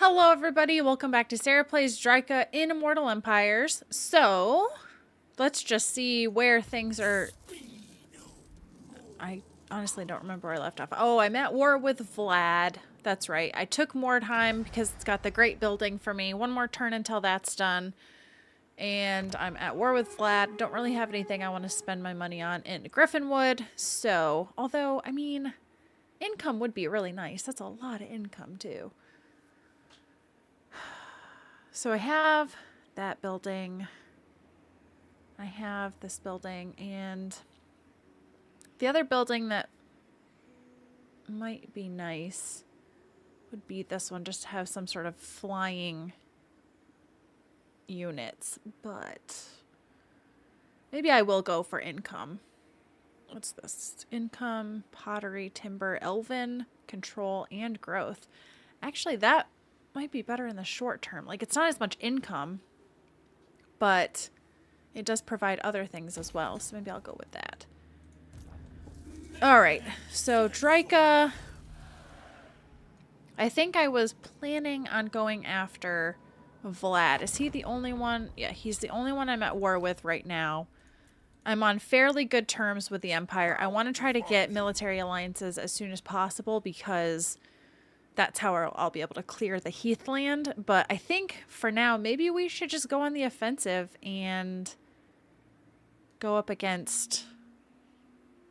Hello everybody, welcome back to Sarah Plays Drycha in Immortal Empires. So, let's just see where things are... I honestly don't remember where I left off. Oh, I'm at war with Vlad. That's right. I took more time because it's got the great building for me. One more turn until that's done. And I'm at war with Vlad. Don't really have anything I want to spend my money on in Griffinwood. So, although, I mean, income would be really nice. That's a lot of income too. So I have that building, I have this building, and the other building that might be nice would be this one, just to have some sort of flying units, but maybe I will go for income. What's this? Income, pottery, timber, elven, control, and growth. Actually, that might be better in the short term. Like, it's not as much income, but it does provide other things as well, so maybe I'll go with that. Alright, so Drycha. I think I was planning on going after Vlad. Is he the only one? Yeah, he's the only one I'm at war with right now. I'm on fairly good terms with the Empire. I want to try to get military alliances as soon as possible because that's how I'll be able to clear the Heathland. But I think for now, maybe we should just go on the offensive and go up against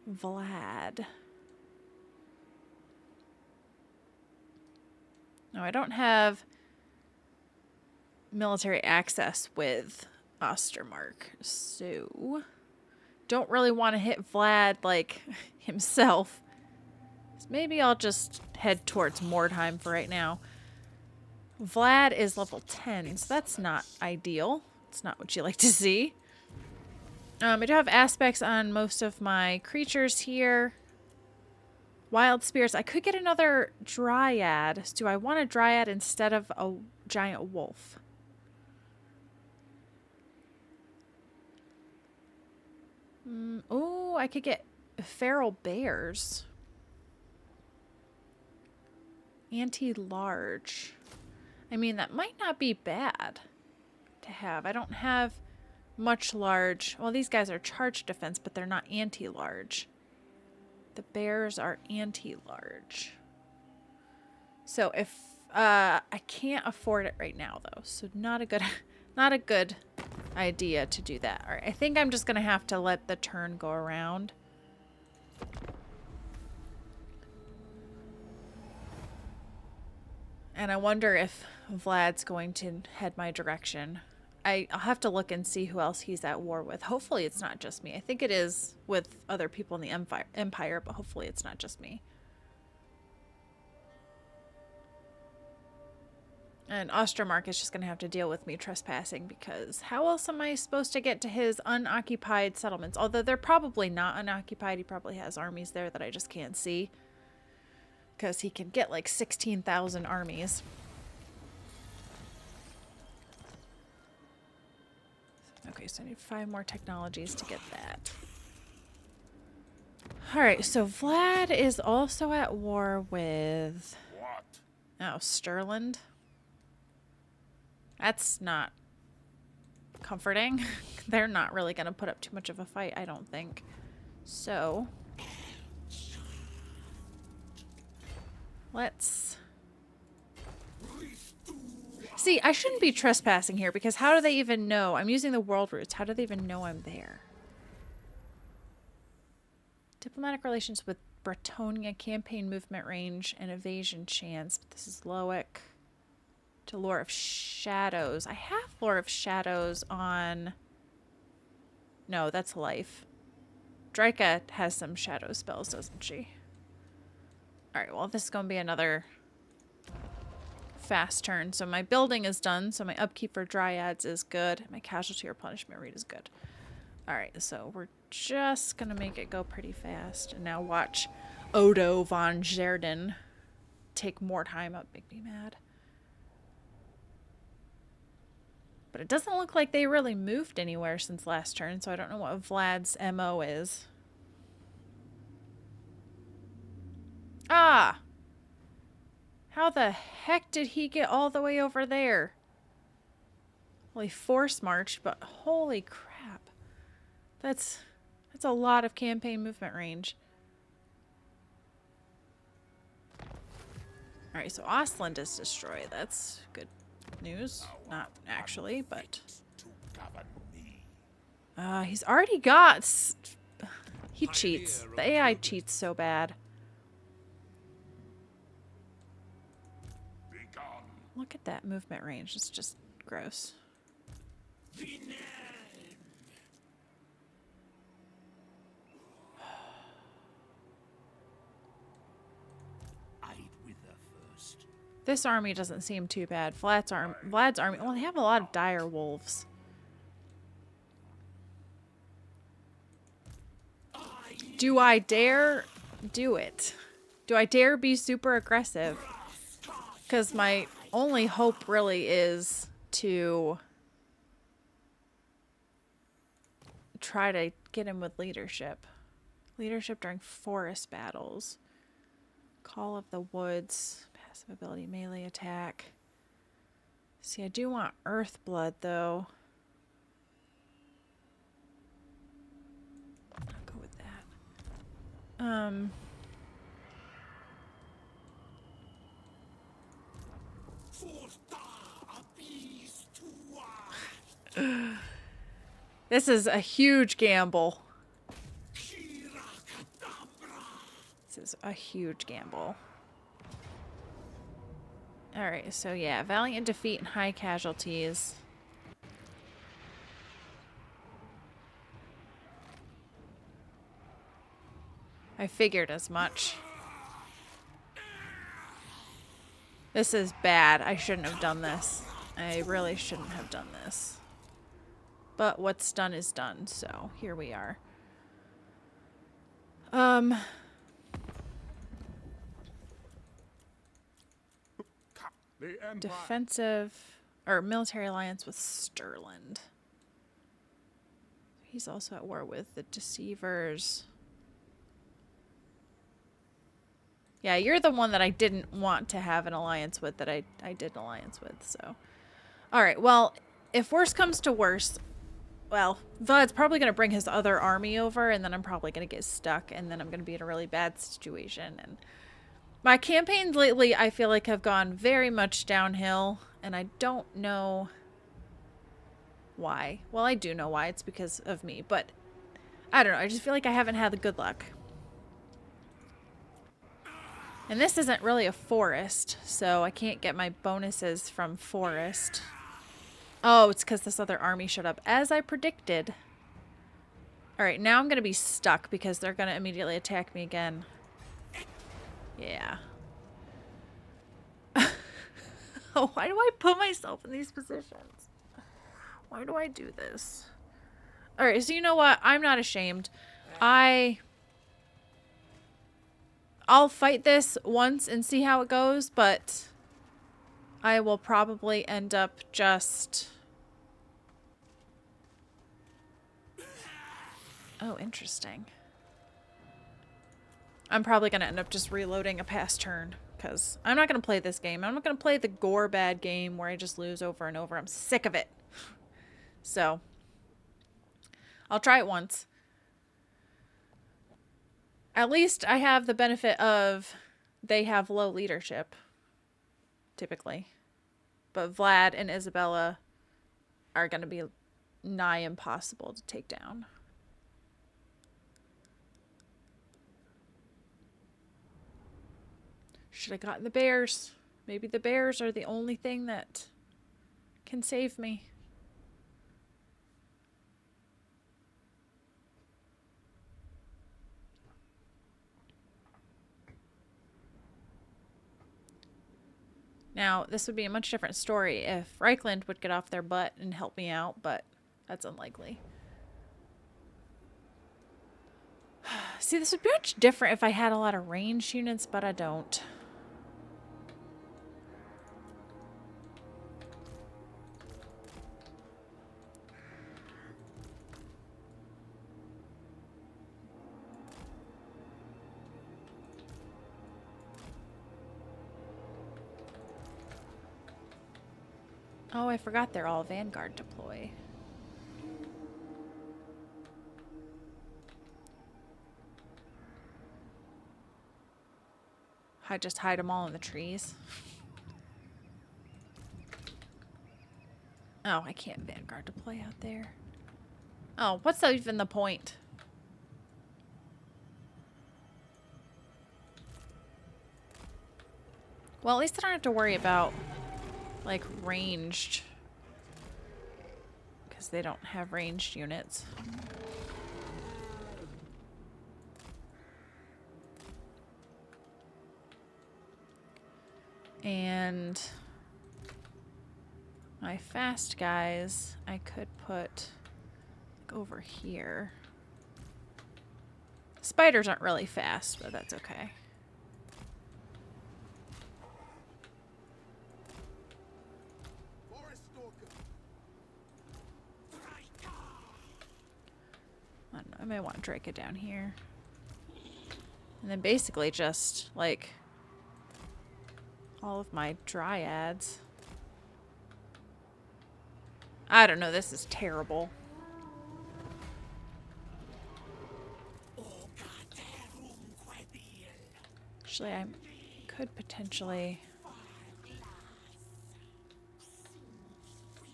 Vlad. No, I don't have military access with Ostermark, so don't really want to hit Vlad like himself. So maybe I'll just head towards Mordheim for right now. Vlad is level 10, so that's not ideal. It's not what you like to see. I do have aspects on most of my creatures here. Wild spirits. I could get another dryad. Do I want a dryad instead of a giant wolf? Oh, I could get feral bears. Anti-large. I mean, that might not be bad to have. I don't have much large. Well, these guys are charged defense, but they're not anti-large. The bears are anti-large. So if I can't afford it right now though, so not a good idea to do that. All right, I think I'm just gonna have to let the turn go around. And I wonder if Vlad's going to head my direction. I'll have to look and see who else he's at war with. Hopefully it's not just me. I think it is with other people in the Empire, but hopefully it's not just me. And Ostermark is just going to have to deal with me trespassing because how else am I supposed to get to his unoccupied settlements? Although they're probably not unoccupied. He probably has armies there that I just can't see. Because he can get like 16,000 armies. Okay, so I need 5 more technologies to get that. Alright, so Vlad is also at war with... What? Oh, Stirland. That's not comforting. They're not really going to put up too much of a fight, I don't think. So... let's... see, I shouldn't be trespassing here because how do they even know? I'm using the world routes. How do they even know I'm there? Diplomatic relations with Bretonia, campaign movement range, and evasion chance. But this is Loic. To Lore of Shadows. I have Lore of Shadows on... no, that's life. Drycha has some shadow spells, doesn't she? Alright, well, this is going to be another... fast turn. So my building is done, so my upkeep for dryads is good. My casualty or punishment rate is good. Alright, so we're just gonna make it go pretty fast. And now watch Odo von Zerden take Mordheim up. Make me mad. But it doesn't look like they really moved anywhere since last turn, so I don't know what Vlad's MO is. Ah! How the heck did he get all the way over there? Well, he force marched, but holy crap. That's a lot of campaign movement range. Alright, so Ostland is destroyed. That's good news. Not actually, but... he's already got... He cheats. The AI cheats so bad. Look at that movement range. It's just gross. This army doesn't seem too bad. Vlad's army... Well, they have a lot of dire wolves. Do I dare do it? Do I dare be super aggressive? Because my only hope really is to try to get him with leadership. Leadership during forest battles. Call of the Woods. Passive ability, melee attack. See, I do want Earthblood, though. I'll go with that. This is a huge gamble. This is a huge gamble. Alright, so yeah, valiant defeat and high casualties. I figured as much. This is bad. I shouldn't have done this. I really shouldn't have done this. But what's done is done, so here we are. Defensive or military alliance with Stirland. He's also at war with the Deceivers. Yeah, you're the one that I didn't want to have an alliance with that I did an alliance with, so. Alright, well, if worse comes to worse, well, Vlad's probably going to bring his other army over, and then I'm probably going to get stuck, and then I'm going to be in a really bad situation. And my campaigns lately, I feel like, have gone very much downhill, and I don't know why. Well, I do know why. It's because of me, but I don't know. I just feel like I haven't had the good luck. And this isn't really a forest, so I can't get my bonuses from forest. Oh, it's because this other army showed up, as I predicted. Alright, now I'm going to be stuck because they're going to immediately attack me again. Yeah. Oh, why do I put myself in these positions? Why do I do this? Alright, so you know what? I'm not ashamed. I'll fight this once and see how it goes, but I will probably end up just... Oh, interesting. I'm probably going to end up just reloading a past turn, because I'm not going to play this game. I'm not going to play the gore bad game where I just lose over and over. I'm sick of it. So, I'll try it once. At least I have the benefit of they have low leadership, typically. But Vlad and Isabella are going to be nigh impossible to take down. Should have gotten the bears. Maybe the bears are the only thing that can save me. Now, this would be a much different story if Reichland would get off their butt and help me out, but that's unlikely. See, this would be much different if I had a lot of ranged units, but I don't. Oh, I forgot they're all Vanguard deploy. I just hide them all in the trees. Oh, I can't Vanguard deploy out there. Oh, what's even the point? Well, at least I don't have to worry about, like, ranged. Because they don't have ranged units. And my fast guys, I could put like, over here. Spiders aren't really fast, but that's okay. I don't know, I might want Drycha down here. And then basically just like all of my dryads. I don't know, this is terrible. Actually, I could potentially...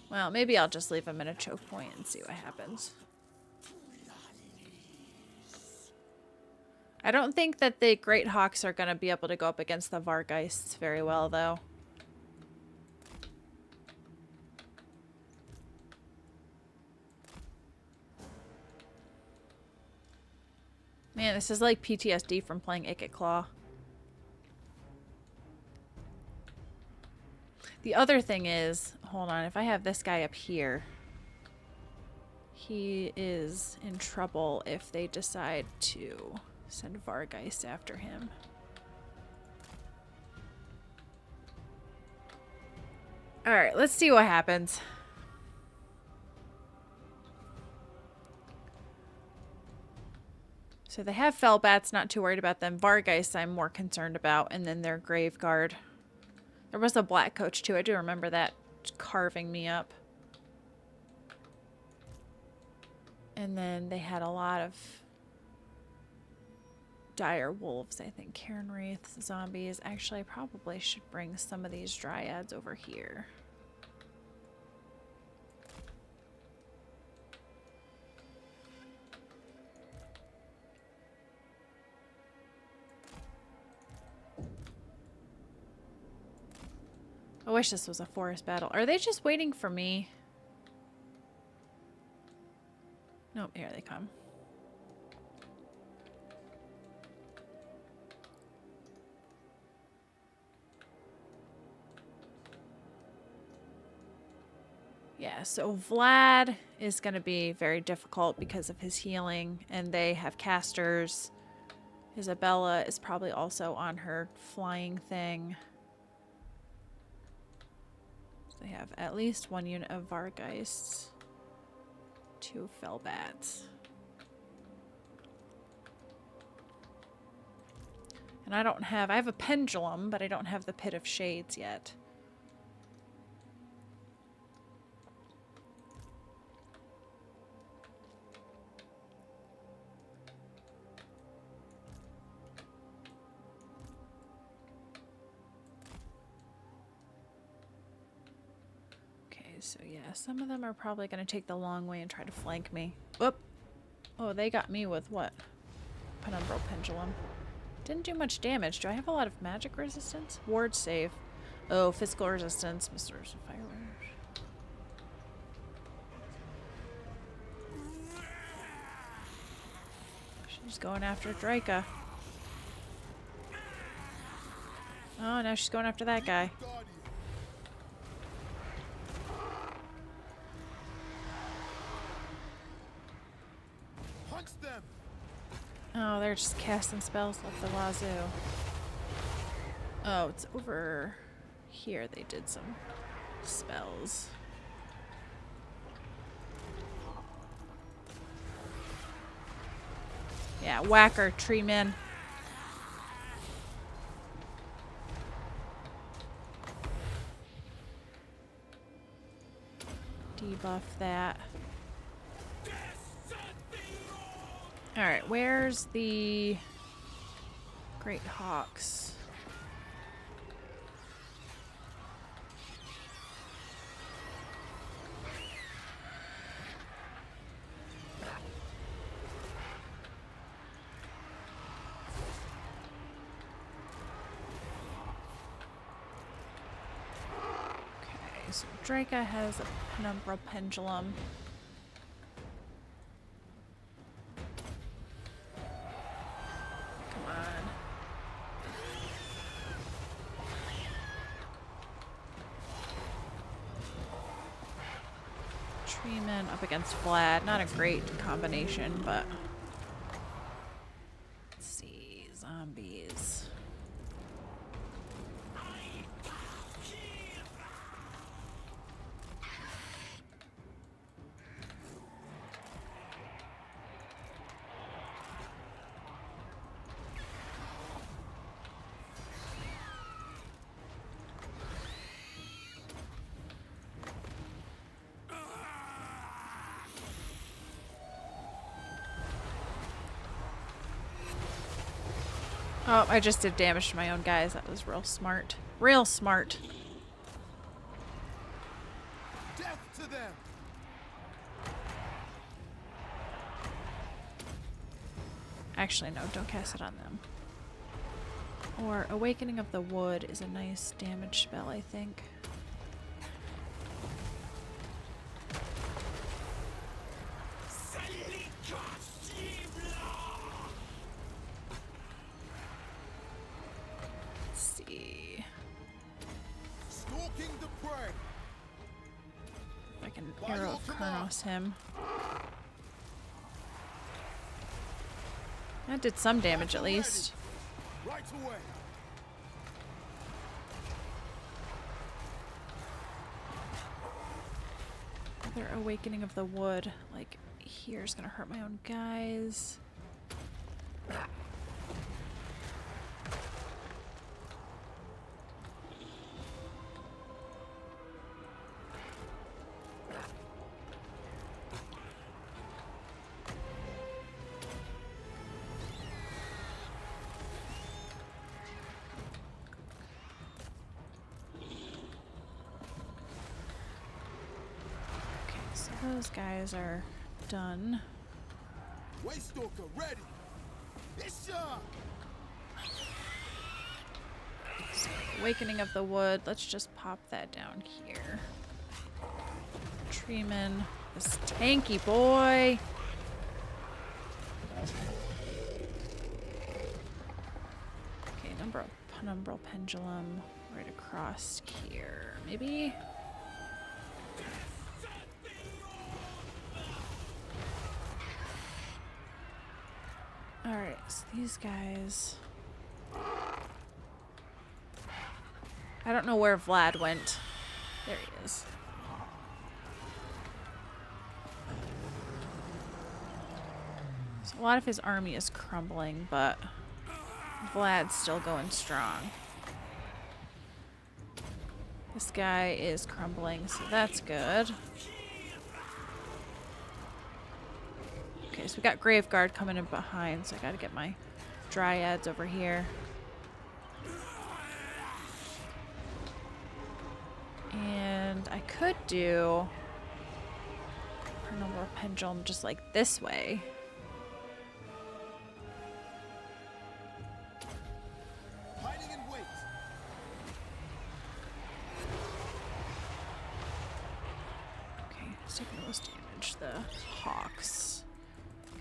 Well, maybe I'll just leave him in a choke point and see what happens. I don't think that the Great Hawks are going to be able to go up against the Vargeists very well, though. Man, this is like PTSD from playing Icket Claw. The other thing is, hold on, if I have this guy up here, he is in trouble if they decide to send Vargeist after him. Alright, let's see what happens. So they have Fellbats, not too worried about them. Vargeist I'm more concerned about, and then their Graveguard. There was a Black Coach too, I do remember that carving me up. And then they had a lot of dire wolves, I think. Cairn Wraiths, zombies. Actually, I probably should bring some of these dryads over here. I wish this was a forest battle. Are they just waiting for me? Nope, here they come. Yeah, so Vlad is going to be very difficult because of his healing, and they have casters. Isabella is probably also on her flying thing. They have at least one unit of Vargeists, 2 Fellbats. And I have a pendulum, but I don't have the Pit of Shades yet. So yeah, some of them are probably going to take the long way and try to flank me. Whoop! Oh, they got me with what? Penumbral Pendulum. Didn't do much damage. Do I have a lot of magic resistance? Ward save. Oh, physical resistance. Misters of Fireworks. She's going after Drycha. Oh, now she's going after that guy. Oh, they're just casting spells like the wazoo. Oh, it's over here they did some spells. Yeah, whacker, tree men. debuff that. Alright, where's the Great Hawks? Okay, so Drycha has a penumbral pendulum. Come on. Treeman up against Vlad. Not a great combination, but let's see. Zombies. Oh, I just did damage to my own guys. That was real smart. Real smart. Death to them. Actually, no, don't cast it on them. Or Awakening of the Wood is a nice damage spell, I think. Let's see. Stalking the prey. If I can Arrow of Kurnos him. That did some damage at least. Right away. Another Awakening of the Wood, like here, is gonna hurt my own guys. So those guys are done. Waystalker ready. Isha. So Awakening of the Wood, let's just pop that down here. Treeman, this tanky boy. Okay, penumbral pendulum right across here. Maybe. Alright, so these guys. I don't know where Vlad went. There he is. So a lot of his army is crumbling, but Vlad's still going strong. This guy is crumbling, so that's good. Okay, so we got Graveguard coming in behind, so I gotta get my Dryads over here. And I could do Penumbral Pendulum just like this way. Hiding in wait. Okay, it's taking the most damage. The Hawks.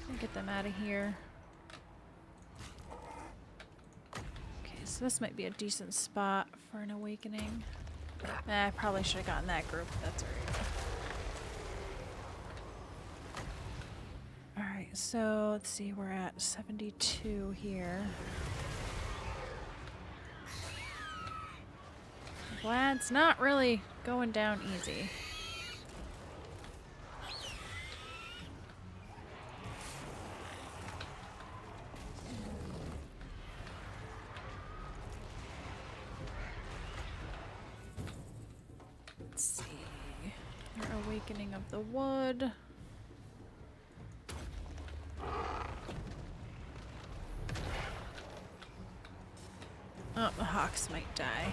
Can I get them out of here? Okay, so this might be a decent spot for an Awakening. I probably should have gotten that group. That's alright. Alright, so let's see, we're at 72 here. Vlad's not really going down easy. Let's see. Your awakening of the wood. Oh, the hawks might die.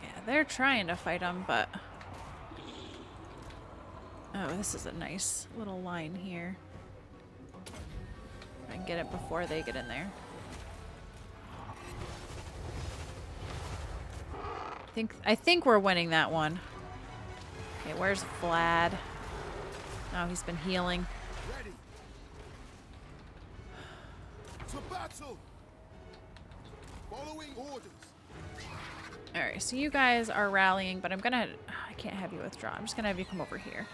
Yeah, they're trying to fight them, but... Oh, this is a nice little line here. I can get it before they get in there. I think we're winning that one. Okay, where's Vlad? Oh, he's been healing. Ready. To battle. Following orders. Alright, so you guys are rallying, but I can't have you withdraw. I'm just gonna have you come over here.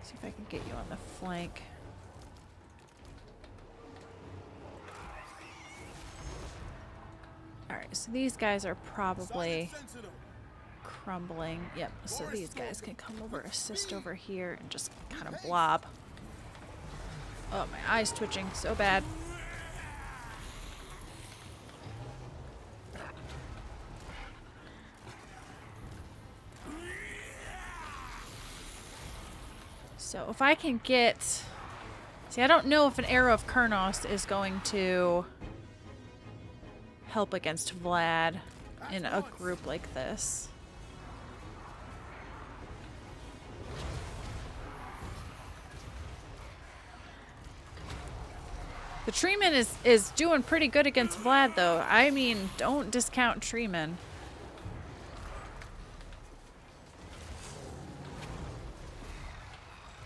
See if I can get you on the flank. Alright, so these guys are probably crumbling. Yep, so these guys can come over, assist over here, and just kind of blob. Oh, my eye's twitching so bad. So if I can get... See, I don't know if an Arrow of Kurnos is going to help against Vlad in a group like this. The Treeman is doing pretty good against Vlad, though. I mean, don't discount Treeman.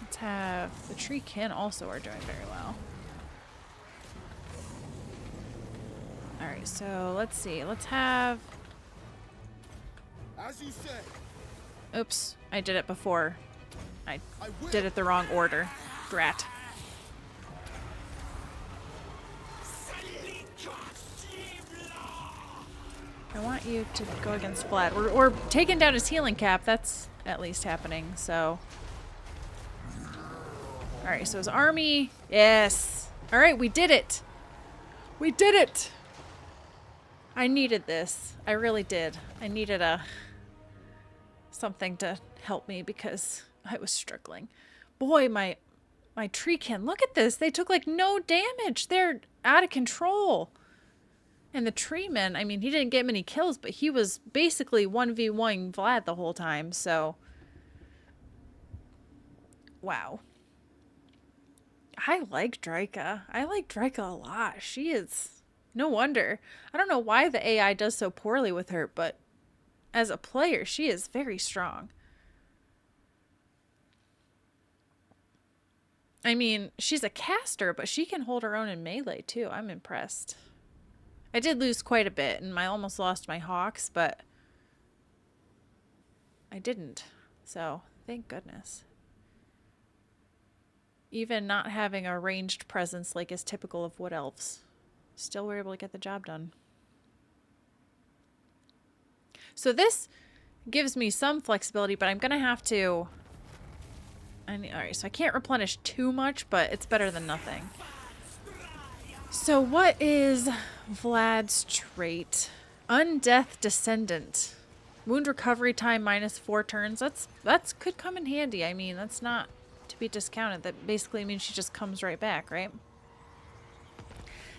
Let's have... The Treekin also are doing very well. Alright, so let's see. Let's have... As you say. Oops, I did it before. I did it the wrong order. Drat. I want you to go against Vlad. We're taking down his healing cap. That's at least happening, so... Alright, so his army... Yes! Alright, we did it! We did it! I needed this. I really did. I needed something to help me because I was struggling. Boy, my treekin. Look at this. They took like no damage. They're out of control. And the treeman, I mean, he didn't get many kills, but he was basically 1v1 Vlad the whole time, so... Wow. I like Drycha. I like Drycha a lot. She is... No wonder. I don't know why the AI does so poorly with her, but as a player, she is very strong. I mean, she's a caster, but she can hold her own in melee, too. I'm impressed. I did lose quite a bit, and I almost lost my hawks, but I didn't. So, thank goodness. Even not having a ranged presence like is typical of wood elves. Still were able to get the job done. So this gives me some flexibility, but I'm going to have to... Alright, so I can't replenish too much, but it's better than nothing. So what is Vlad's trait? Undeath Descendant. Wound recovery time -4 turns. That's could come in handy. I mean, that's not to be discounted. That basically means she just comes right back, right?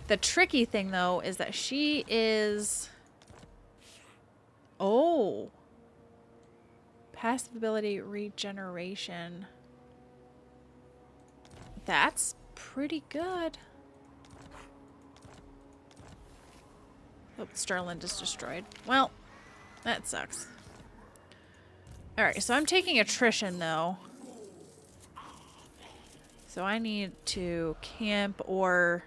The tricky thing, though, is that she is... Oh. Passive ability regeneration. That's pretty good. Oh, Starland is destroyed. Well, that sucks. Alright, so I'm taking attrition, though. So I need to camp or...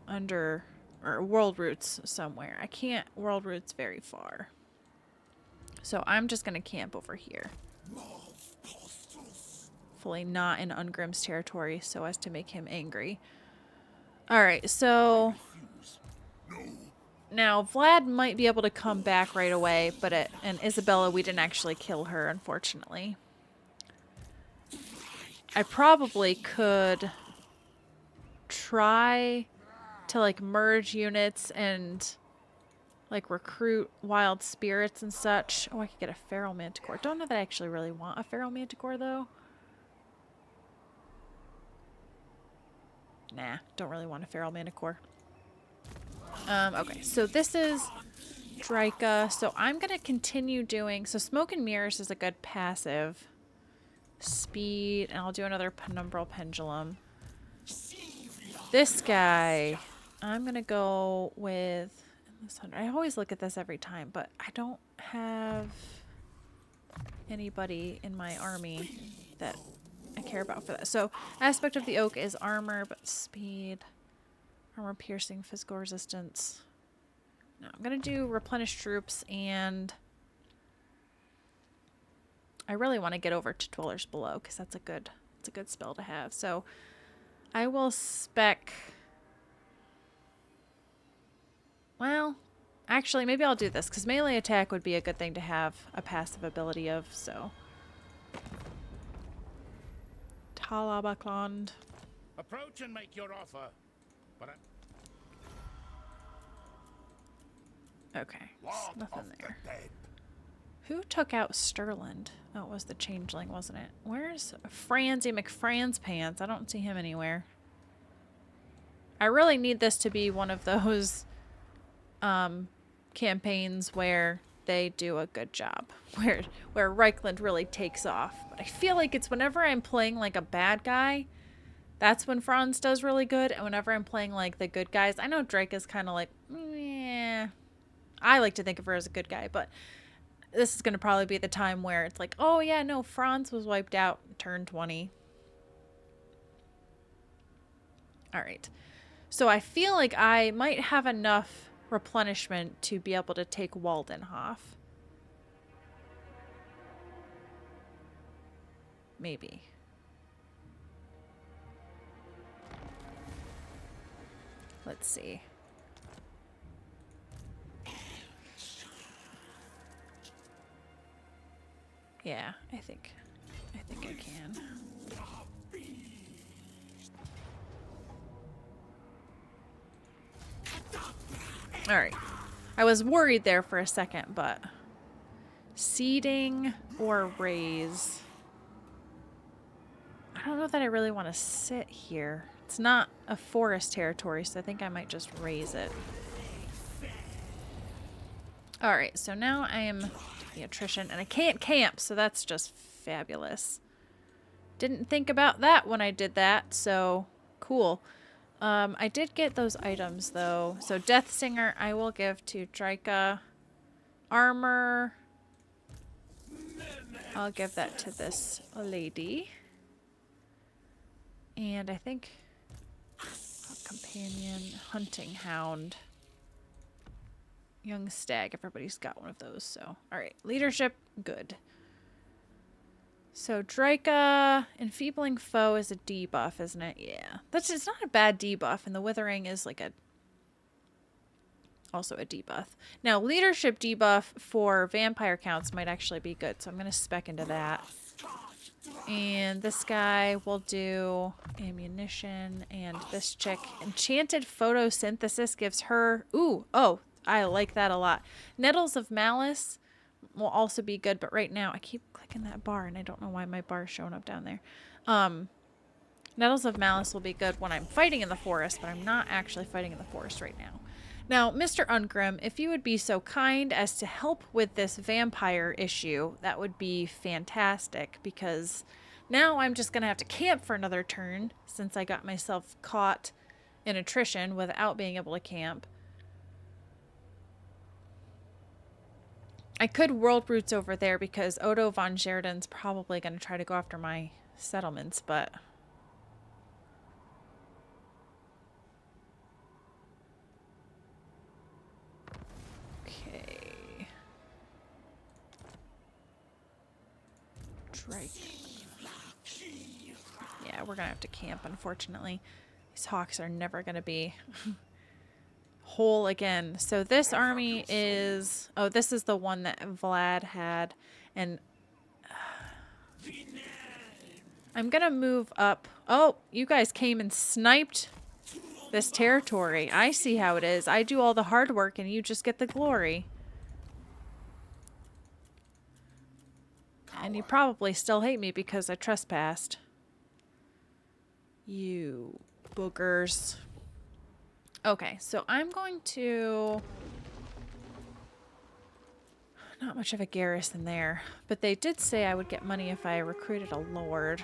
under or world roots somewhere. I can't world roots very far. So I'm just going to camp over here. Fully not in Ungrim's territory so as to make him angry. Alright, so... Now, Vlad might be able to come back right away, but and Isabella, we didn't actually kill her, unfortunately. I probably could try to, like, merge units and, like, recruit wild spirits and such. Oh, I could get a feral manticore. Don't know that I actually really want a feral manticore, though. Nah, don't really want a feral manticore. Okay, so this is Drycha. So I'm going to continue doing... So Smoke and Mirrors is a good passive. Speed, and I'll do another Penumbral Pendulum. This guy, I'm going to go with... I always look at this every time, but I don't have anybody in my army that I care about for that. So Aspect of the Oak is armor, but speed... Armor piercing, physical resistance. No, I'm gonna do replenish troops, and I really want to get over to Dwellers Below because it's a good spell to have. So I will spec. Well, actually, maybe I'll do this because melee attack would be a good thing to have a passive ability of. So Talabaclond. Approach and make your offer. But Okay, nothing there. Who took out Sterland? Oh, it was the changeling, wasn't it? Where's Franzy McFran's pants? I don't see him anywhere. I really need this to be one of those campaigns where they do a good job. Where Reichland really takes off. But I feel like it's whenever I'm playing like a bad guy, that's when Franz does really good. And whenever I'm playing like the good guys, I know Drake is kind of like, yeah. I like to think of her as a good guy, but this is going to probably be the time where it's like, oh yeah, no, Franz was wiped out, turn 20. All right. So I feel like I might have enough replenishment to be able to take Waldenhof. Maybe. Let's see. Yeah, I think I can. All right. I was worried there for a second, but seeding or raise. I don't know that I really want to sit here. It's not a forest territory, so I think I might just raise it. All right, so now I am the attrition, and I can't camp, so that's just fabulous. Didn't think about that when I did that, so cool. I did get those items, though. So Death Singer, I will give to Drycha. Armor, I'll give that to this lady. And I think Companion, Hunting Hound, Young Stag. Everybody's got one of those, so. Alright, Leadership, good. So Drycha, Enfeebling Foe is a debuff, isn't it? Yeah. It's not a bad debuff, and the Withering is like also a debuff. Now, Leadership debuff for vampire counts might actually be good, so I'm going to spec into that. And this guy will do ammunition, and this chick, Enchanted Photosynthesis gives her... Ooh, oh, I like that a lot. Nettles of Malice will also be good, but right now I keep clicking that bar and I don't know why my bar is showing up down there. Nettles of Malice will be good when I'm fighting in the forest, but I'm not actually fighting in the forest right now. Now, Mr. Ungrim, if you would be so kind as to help with this vampire issue, that would be fantastic, because now I'm just going to have to camp for another turn since I got myself caught in attrition without being able to camp. I could world roots over there because Odo von Sheridan's probably going to try to go after my settlements, but... Okay. Yeah, we're going to have to camp, unfortunately. These hawks are never going to be whole again. So this army is... Oh, this is the one that Vlad had. And I'm going to move up. Oh, you guys came and sniped this territory. I see how it is. I do all the hard work and you just get the glory. And you probably still hate me because I trespassed. You boogers. Okay, so I'm going to... Not much of a garrison there. But they did say I would get money if I recruited a lord.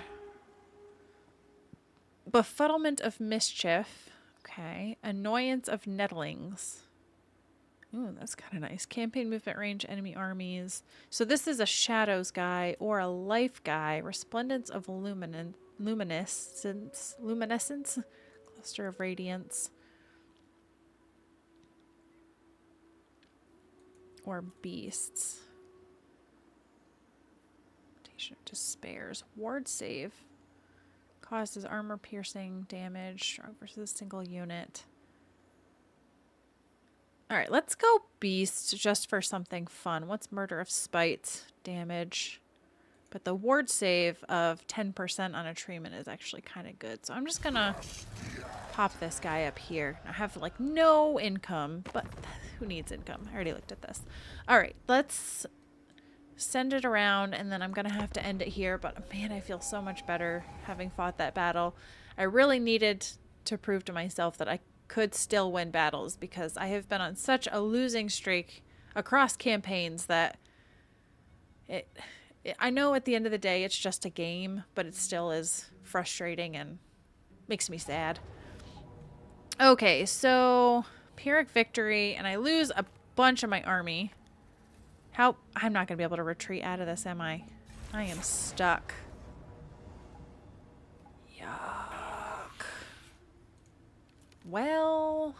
Befuddlement of mischief. Okay. Annoyance of nettlings. Ooh, that's kind of nice. Campaign movement range, enemy armies. So this is a shadows guy or a life guy. Resplendence of luminescence. Luminescence. Cluster of radiance. Or beasts. Rotation of despairs. Ward save. Causes armor piercing damage. Strong versus a single unit. Alright, let's go beast just for something fun. What's murder of spite damage? But the ward save of 10% on a treatment is actually kind of good. So I'm just gonna pop this guy up here. I have like no income, but who needs income? I already looked at this. Alright, let's send it around and then I'm gonna have to end it here. But man, I feel so much better having fought that battle. I really needed to prove to myself that I could still win battles because I have been on such a losing streak across campaigns that I know at the end of the day it's just a game, but it still is frustrating and makes me sad. Okay, so Pyrrhic victory, and I lose a bunch of my army. How? I'm not going to be able to retreat out of this, am I? I am stuck. Yuck. Well,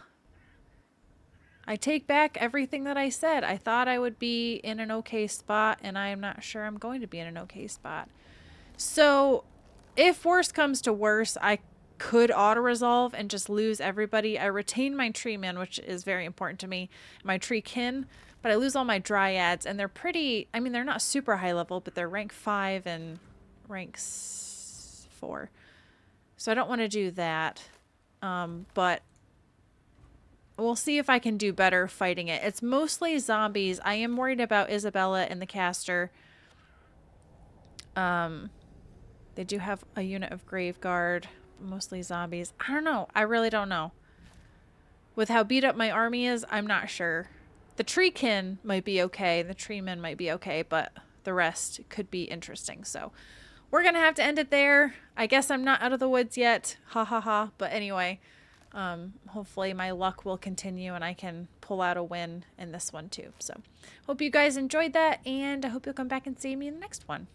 I take back everything that I said. I thought I would be in an okay spot, and I am not sure I'm going to be in an okay spot. So, if worse comes to worse, I could auto-resolve and just lose everybody. I retain my tree man, which is very important to me, my tree kin, but I lose all my dryads, and they're pretty... I mean, they're not super high level, but they're rank 5 and rank 4. So I don't want to do that. But we'll see if I can do better fighting it. It's mostly zombies. I am worried about Isabella and the caster. They do have a unit of Grave Guard. Mostly zombies. I don't know. I really don't know. With how beat up my army is, I'm not sure. The treekin might be okay. The treemen might be okay, but the rest could be interesting. So we're going to have to end it there. I guess I'm not out of the woods yet. Ha ha ha. But anyway, hopefully my luck will continue and I can pull out a win in this one too. So hope you guys enjoyed that, and I hope you'll come back and see me in the next one.